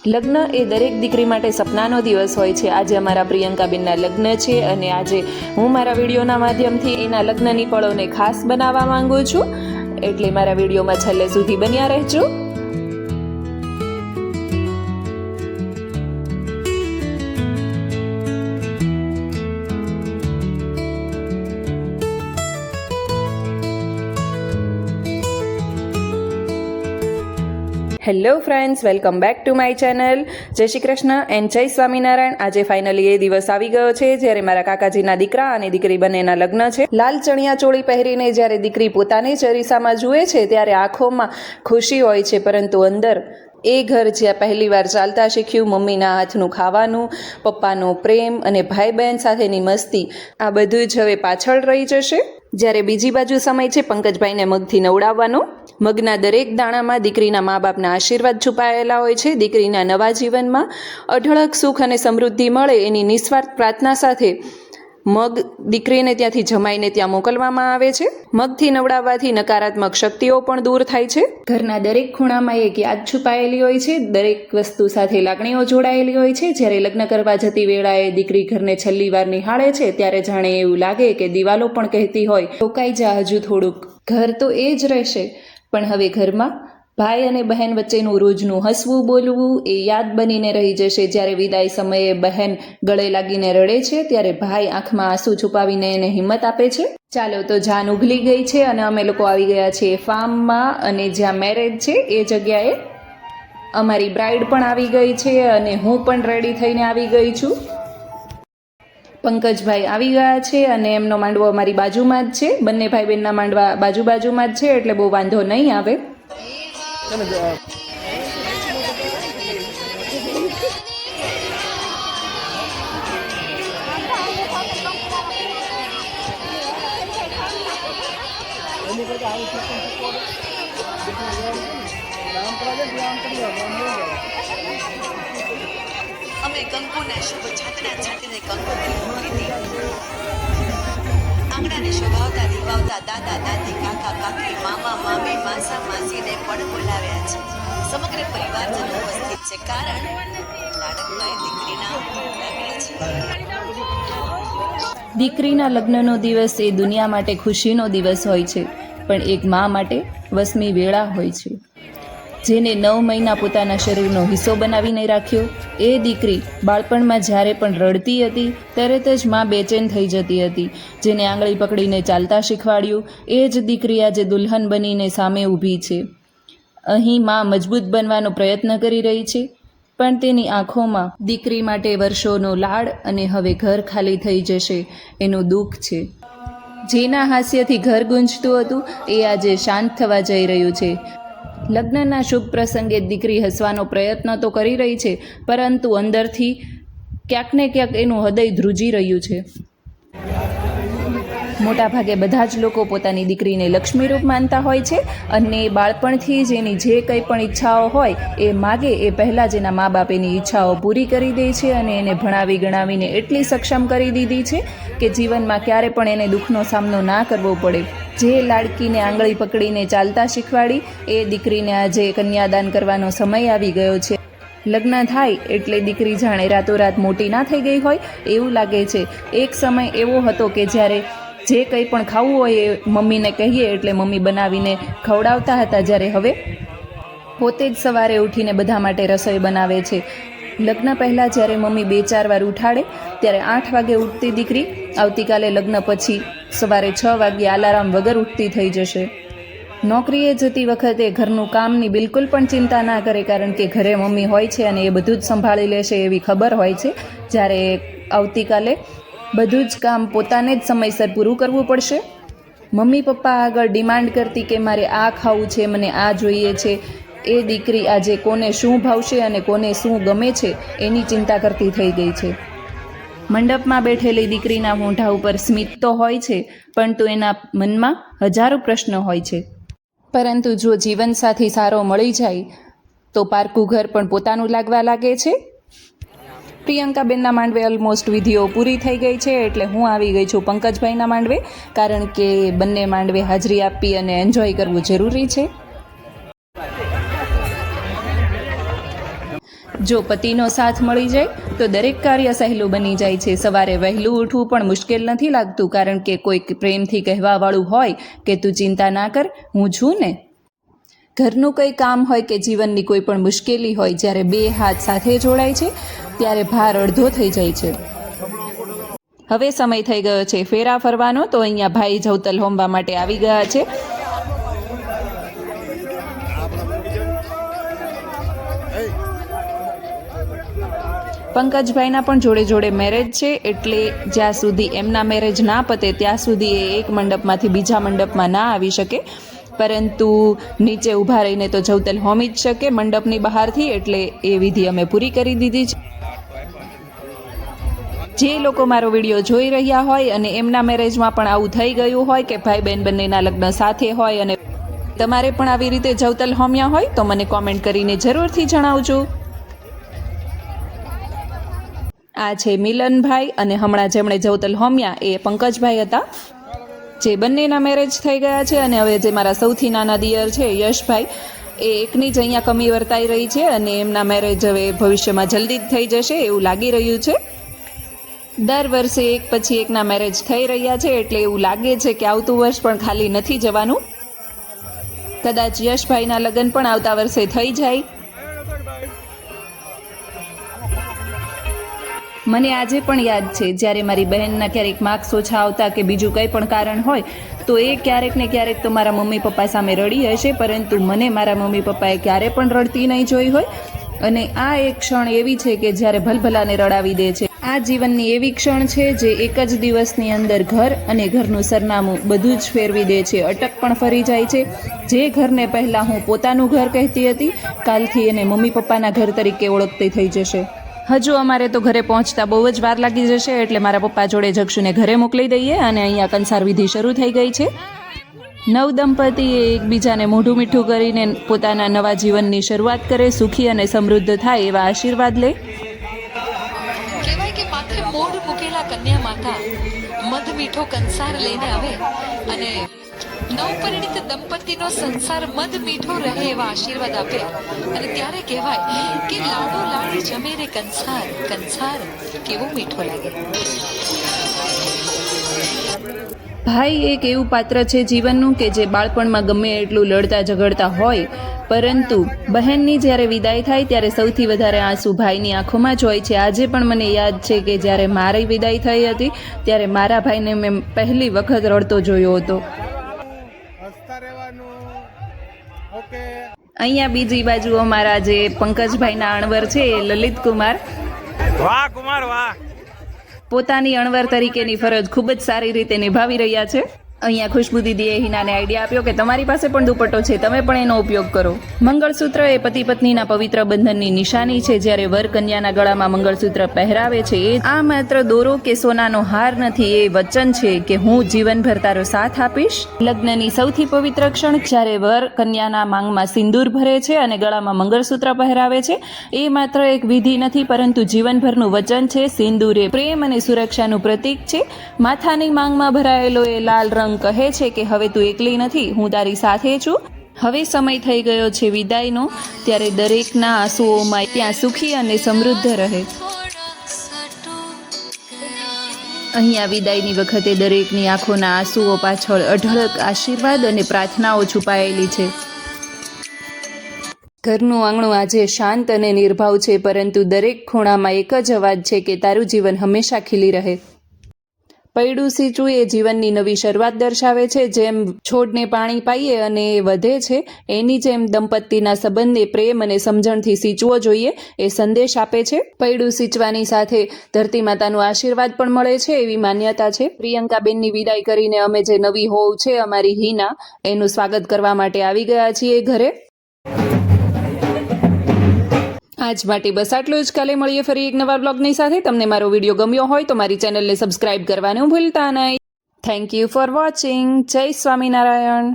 લગ્ન એ દરેક દીકરી માટે સપનાનો દિવસ હોય છે। આજે અમારા પ્રિયંકાબેનના લગ્ન છે અને આજે હું મારા વિડીયોના માધ્યમથી એના લગ્નની પળોને ખાસ બનાવવા માંગુ છું, એટલે મારા વિડીયોમાં છેલ્લે સુધી બન્યા રહેજો। Hello friends, welcome back to my channel. જય શ્રી કૃષ્ણ એન્ડ જય સ્વામિનારાયણ। આજે ફાઇનલી એ દિવસ આવી ગયો છે જ્યારે મારા કાકાજીના દીકરા અને દીકરી બંનેના લગ્ન છે। લાલ ચણિયા ચોળી પહેરીને જ્યારે દીકરી પોતાની જ અરીસામાં જુએ છે ત્યારે આંખોમાં ખુશી હોય છે, પરંતુ અંદર એ ઘર જ્યાં પહેલી વાર ચાલતા શીખ્યું, મમ્મીના હાથનું ખાવાનું, પપ્પાનો પ્રેમ અને ભાઈ બહેન સાથેની મસ્તી, આ બધું જ હવે પાછળ રહી જશે। જ્યારે બીજી બાજુ સમય છે પંકજભાઈને મગથી નવડાવવાનો। મગના દરેક દાણામાં દીકરીના મા બાપના આશીર્વાદ છુપાયેલા હોય છે। દીકરીના નવા જીવનમાં અઢળક સુખ અને સમૃદ્ધિ મળે એની નિસ્વાર્થ પ્રાર્થના સાથે મગ દીકરીને ત્યાંથી જમાઈને ત્યાં મોકલવામાં આવે છે। મગથી નવડાવવાથી નકારાત્મક શક્તિઓ પણ દૂર થાય છે। ઘરના દરેક ખૂણામાં એક યાદ છુપાયેલી હોય છે, દરેક વસ્તુ સાથે લાગણીઓ જોડાયેલી હોય છે। જ્યારે લગ્ન કરવા જતી વેળાએ દીકરી ઘરને છેલ્લી વાર નિહાળે છે ત્યારે જાણે એવું લાગે કે દિવાલો પણ કહેતી હોય, રોકાઈ જા હજુ થોડુંક। ઘર તો એ જ રહેશે, પણ હવે ઘરમાં ભાઈ અને બહેન વચ્ચેનું રોજનું હસવું બોલવું એ યાદ બનીને રહી જશે। જ્યારે વિદાય સમયે બહેન ગળે લાગીને રડે છે ત્યારે ભાઈ આંખમાં આંસુ છુપાવીને એને હિંમત આપે છે। ચાલો તો જાન ઉઘલી ગઈ છે અને અમે લોકો આવી ગયા છીએ ફાર્મમાં, અને જ્યાં મેરેજ છે એ જગ્યાએ અમારી બ્રાઇડ પણ આવી ગઈ છે અને હું પણ રેડી થઈને આવી ગઈ છું। પંકજભાઈ આવી ગયા છે અને એમનો માંડવો અમારી બાજુમાં જ છે। બંને ભાઈ બહેનના માંડવા બાજુમાં જ છે, એટલે બહુ વાંધો નહીં આવે। અમે કંકુના શુભ છાંટણા છાંટીને કંકોત્રી મૂકી હતી। આંગણાને શોભાવતા દીપાવતા દાદા દાદી કાકા કાકી મામા મામી માસા માસીને પણ બોલાવ્યા છે। સમગ્ર પરિવારજનો ઉપસ્થિત છે, કારણ લાડકભાઈ દીકરીના લગ્ન છે। દીકરીના લગ્નનો દિવસ એ દુનિયા માટે ખુશીનો દિવસ હોય છે, પણ એક મા માટે વસમી વેળા હોય છે। જેને 9 મહિના પોતાના શરીરનો હિસ્સો બનાવીને રાખ્યો, એ દીકરી બાળપણમાં જ્યારે પણ રડતી હતી તરત જ મા બેચેન થઈ જતી હતી। જેને આંગળી પકડીને ચાલતા શીખવાડ્યું, એ જ દીકરી આજે દુલ્હન બનીને સામે ઊભી છે। અહીં મા મજબૂત બનવાનો પ્રયત્ન કરી રહી છે, પણ તેની આંખોમાં દીકરી માટે વર્ષોનો લાડ અને હવે ઘર ખાલી થઈ જશે એનું દુઃખ છે। જેના હાસ્યથી ઘર ગુંજતું હતું એ આજે શાંત થવા જઈ રહ્યું છે। લગ્નના શુભ પ્રસંગે દીકરી હસવાનો પ્રયત્ન તો કરી રહી છે, પરંતુ અંદરથી ક્યાંક ને ક્યાંક એનું હૃદય ધ્રુજી રહ્યું છે। મોટાભાગે બધા જ લોકો પોતાની દીકરીને લક્ષ્મીરૂપ માનતા હોય છે અને બાળપણથી જ એની જે કંઈ પણ ઈચ્છાઓ હોય એ માગે એ પહેલાં જ એના મા બાપ એની ઈચ્છાઓ પૂરી કરી દે છે અને એને ભણાવી ગણાવીને એટલી સક્ષમ કરી દીધી છે કે જીવનમાં ક્યારે પણ એને દુઃખનો સામનો ના કરવો પડે। જે લાડકીને આંગળી પકડીને ચાલતા શીખવાડી એ દીકરીને આજે કન્યાદાન કરવાનો સમય આવી ગયો છે। લગ્ન થાય એટલે દીકરી જાણે રાતોરાત મોટી ના થઈ ગઈ હોય એવું લાગે છે। એક સમય એવો હતો કે જ્યારે જે કંઈ પણ ખાવું હોય એ મમ્મીને કહીએ એટલે મમ્મી બનાવીને ખવડાવતા હતા, જ્યારે હવે પોતે જ સવારે ઉઠીને બધા માટે રસોઈ બનાવે છે। લગ્ન પહેલાં જ્યારે મમ્મી 2-4 વાર ઉઠાડે ત્યારે 8 વાગે ઉઠતી દીકરી આવતીકાલે લગ્ન પછી સવારે 6 વાગ્યે અલાર્મ વગર ઉઠતી થઈ જશે। નોકરીએ જતી વખતે ઘરનું કામની બિલકુલ પણ ચિંતા ના કરે, કારણ કે ઘરે મમ્મી હોય છે અને એ બધું જ સંભાળી લેશે એવી ખબર હોય છે। જ્યારે આવતીકાલે બધું જ કામ પોતાને જ સમયસર પૂરું કરવું પડશે। મમ્મી પપ્પા આગળ ડિમાન્ડ કરતી કે મારે આ ખાવું છે, મને આ જોઈએ છે, એ દીકરી આજે કોને શું ભાવશે અને કોને શું ગમે છે એની ચિંતા કરતી થઈ ગઈ છે। મંડપમાં બેઠેલી દીકરીના મોઢા ઉપર સ્મિત તો હોય છે, પરંતુ એના મનમાં હજારો પ્રશ્ન હોય છે। પરંતુ જો જીવનસાથી સારો મળી જાય તો પારકું ઘર પણ પોતાનું લાગવા લાગે છે। પ્રિયંકાબેનના માંડવે ઓલમોસ્ટ વિધિઓ પૂરી થઈ ગઈ છે, એટલે હું આવી ગઈ છું પંકજભાઈના માંડવે, કારણ કે બંને માંડવે હાજરી આપી અને એન્જોય કરવું જરૂરી છે। જો પતિનો સાથ મળી જાય તો દરેક કાર્ય સહેલું બની જાય છે. સવારે વહેલું ઉઠવું પણ મુશ્કેલ નથી લાગતું, કારણ કે કોઈક પ્રેમથી કહેવાવાળું હોય કે તું ચિંતા ના કર, હું છું ને. ઘરનું કંઈ કામ હોય કે જીવનની કોઈ પણ મુશ્કેલી હોય, જ્યારે બે હાથ સાથે જોડાય છે ત્યારે ભાર અડધો થઈ જાય છે. હવે સમય થઈ ગયો છે ફેરા ફરવાનો, તો અહીંયા ભાઈ જવતલ હોમવા માટે આવી ગયા છે. પંકજભાઈના પણ જોડે જોડે મેરેજ છે, એટલે જ્યાં સુધી એમના મેરેજ ના પતે ત્યાં સુધી એ એક મંડપમાંથી બીજા મંડપમાં ના આવી શકે, પરંતુ નીચે ઊભા રહીને તો જવતલ હોમી જ શકે મંડપની બહારથી, એટલે એ વિધિ અમે પૂરી કરી દીધી છે. જે લોકો મારો વિડીયો જોઈ રહ્યા હોય અને એમના મેરેજમાં પણ આવું થઈ ગયું હોય કે ભાઈ બહેન બંનેના લગ્ન સાથે હોય અને તમારે પણ આવી રીતે જવતલ હોમ્યા હોય તો મને કોમેન્ટ કરીને જરૂરથી જણાવજો. આ છે મિલનભાઈ, અને હમણાં જેમણે જવતલ હોમ્યા એ પંકજભાઈ હતા, જે બંનેના મેરેજ થઈ ગયા છે. અને હવે જે મારા સૌથી નાના દિયર છે યશભાઈ, એ એકની જ અહીંયા કમી વર્તાઈ રહી છે અને એમના મેરેજ હવે ભવિષ્યમાં જલ્દી જ થઈ જશે એવું લાગી રહ્યું છે. દર વર્ષે એક પછી એકના મેરેજ થઈ રહ્યા છે, એટલે એવું લાગે છે કે આવતું વર્ષ પણ ખાલી નથી જવાનું. કદાચ યશભાઈના લગ્ન પણ આવતા વર્ષે થઈ જાય. મને આજે પણ યાદ છે જ્યારે મારી બહેનના ક્યારેક માર્ક્સ ઓછા આવતા કે બીજું કંઈ પણ કારણ હોય તો એ ક્યારેક ને ક્યારેક તો મારા મમ્મી પપ્પા સામે રડી હશે, પરંતુ મને મારા મમ્મી પપ્પાએ ક્યારે પણ રડતી નહીં જોઈ હોય. અને આ એક ક્ષણ એવી છે કે જ્યારે ભલભલાને રડાવી દે છે. આ જીવનની એવી ક્ષણ છે જે એક જ દિવસની અંદર ઘર અને ઘરનું સરનામું બધું જ ફેરવી દે છે. અટક પણ ફરી જાય છે. જે ઘરને પહેલાં હું પોતાનું ઘર કહેતી હતી, કાલથી એને મમ્મી પપ્પાના ઘર તરીકે ઓળખતી થઈ જશે. હજુ અમારે તો ઘરે પહોંચતા બહુ જ વાર લાગી જશે, એટલે મારા પપ્પા જોડે જક્ષુને ઘરે મોકલી દઈએ. અને અહીંયા કંસાર વિધિ શરૂ થઈ ગઈ છે. નવ દંપતીએ એકબીજાને મોઢું મીઠું કરીને પોતાના નવા જીવનની શરૂઆત કરે, સુખી અને સમૃદ્ધ થાય એવા આશીર્વાદ લે. કહેવાય કે માથે મોઢ મૂકેલા કન્યા માતા મધ મીઠો કંસાર લઈને આવે અને નવપરિણીત દંપતીનો સંસાર મધ મીઠો રહે એવા આશીર્વાદ આપે. અને ત્યારે કહેવાય કે લાડો લાડ જમે રે કંસાર, કંસાર કેવો મીઠો લાગે. ભાઈ એક એવું પાત્ર છે જીવનનું કે જે બાળપણમાં ગમે એટલું લડતા ઝઘડતા હોય, પરંતુ બહેનની જ્યારે વિદાય થાય ત્યારે સૌથી વધારે આંસુ ભાઈની આંખોમાં જ હોય છે. આજે પણ મને યાદ છે કે જ્યારે મારી વિદાય થઈ હતી ત્યારે મારા ભાઈને મેં પહેલી વખત રડતો જોયો હતો. અહીંયા બીજી બાજુ અમારા જે પંકજભાઈના અણવર છે એ લલિત કુમાર, વાહ કુમાર વાહ, પોતાની અણવર તરીકેની ફરજ ખૂબ જ સારી રીતે નિભાવી રહ્યા છે. અહીંયા ખુશ્બુ દીદીએ હિનાને આઈડિયા આપ્યો કે તમારી પાસે પણ દુપટ્ટો છે, તમે પણ એનો ઉપયોગ કરો. મંગળસૂત્ર એ પતિ પત્નીના પવિત્ર બંધનની નિશાની છે. જ્યારે વર કન્યાના ગળામાં મંગળસૂત્ર પહેરાવે છે એ આ માત્ર દોરો કે સોનાનો હાર નથી, એ વચન છે કે હું જીવનભર તારો સાથ આપીશ. લગ્નની સૌથી પવિત્ર ક્ષણ જ્યારે વર કન્યાના માંગમાં સિંદૂર ભરે છે અને ગળામાં મંગળસૂત્ર પહેરાવે છે, એ માત્ર એક વિધિ નથી પરંતુ જીવનભરનું વચન છે. સિંદૂર એ પ્રેમ અને સુરક્ષાનું પ્રતીક છે. માથાની માંગમાં ભરાયેલો એ લાલ રંગ કહે છે કે હવે તું એકલી નથી, હું તારી સાથે છું. હવે સમય થઈ ગયો છે વિદાયનો, ત્યારે દરેકના આંસુઓમાં ત્યાં સુખી અને સમૃદ્ધ રહે. અહીંયા વિદાયની વખતે દરેકની આંખોના આંસુઓ પાછળ અઢળક આશીર્વાદ અને પ્રાર્થનાઓ છુપાયેલી છે. ઘરનું આંગણું આજે શાંત અને નિર્ભાવ છે, પરંતુ દરેક ખૂણામાં એક જ અવાજ છે કે તારું જીવન હંમેશા ખીલી રહે. પૈડું સીંચવું એ જીવનની નવી શરૂઆત દર્શાવે છે. જેમ છોડને પાણી પાઈએ અને એ વધે છે, એની જેમ દંપતીના સંબંધને પ્રેમ અને સમજણથી સિંચવો જોઈએ, એ સંદેશ આપે છે. પૈડું સિંચવાની સાથે ધરતી માતાનો આશીર્વાદ પણ મળે છે એવી માન્યતા છે. પ્રિયંકાબેનની વિદાય કરીને અમે જે નવી હોવ છે અમારી હિના, એનું સ્વાગત કરવા માટે આવી ગયા છીએ ઘરે. આજ માટે બસ આટલું જ. કાલે મળીએ ફરી એક નવા બ્લોગની સાથે. તમને મારો વિડીયો ગમ્યો હોય તો મારી ચેનલને સબસ્ક્રાઇબ કરવાનું ભૂલતા નહીં. Thank you for watching. જય સ્વામિનારાયણ.